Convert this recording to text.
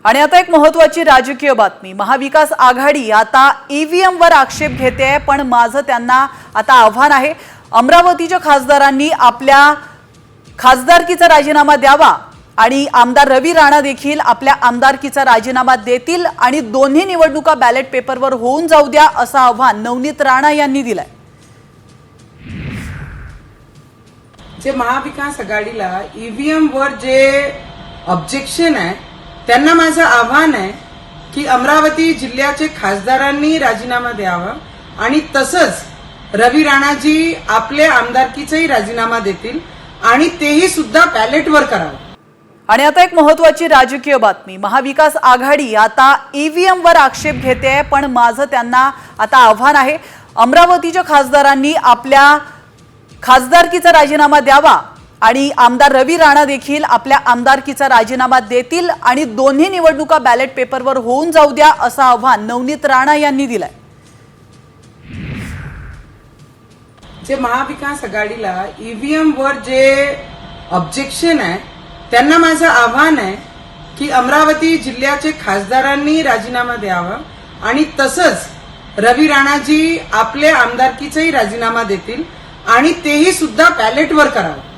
आणि आता एक महत्त्वाची राजकीय बातमी। महाविकास आघाडी आता ईव्हीएम वर आक्षेप घेते आहे, पण माझं त्यांना आता आव्हान आहे। अमरावतीच्या खासदारांनी आपल्या खासदारकीचा राजीनामा द्यावा आणि आमदार रवी राणा देखील आपल्या आमदारकीचा राजीनामा देतील आणि दोन्ही निवडणुका बॅलेट पेपरवर होऊन जाऊ द्या असं आव्हान नवनीत राणा यांनी दिलंय। जे महाविकास आघाडीला ईव्हीएम वर जे ऑब्जेक्शन आहे त्यांना माझं आव्हान आहे की अमरावती जिल्ह्याचे खासदारांनी राजीनामा द्यावा आणि तसंच रवी राणाजी आपल्या आमदारकीचाही राजीनामा देतील आणि तेही सुद्धा बॅलेटवर करावं। आणि आता एक महत्त्वाची राजकीय बातमी। महाविकास आघाडी आता ईव्हीएम वर आक्षेप घेते आहे, पण माझं त्यांना आता आव्हान आहे। अमरावतीच्या खासदारांनी आपल्या खासदारकीचा राजीनामा द्यावा आणि आमदार रवी राणा देखील आपल्या आमदारकीचा राजीनामा देतील आणि दोन्ही निवडणुका बॅलेट पेपरवर होऊन जाऊ द्या असं आव्हान नवनीत राणा यांनी दिलंय। जे महाविकास आघाडीला ईव्हीएम वर जे ऑब्जेक्शन आहे त्यांना माझं आव्हान आहे की अमरावती जिल्ह्याचे खासदारांनी राजीनामा द्यावा आणि तसंच रवी राणाजी आपल्या आमदारकीचाही राजीनामा देतील आणि तेही सुद्धा बॅलेटवर करावं।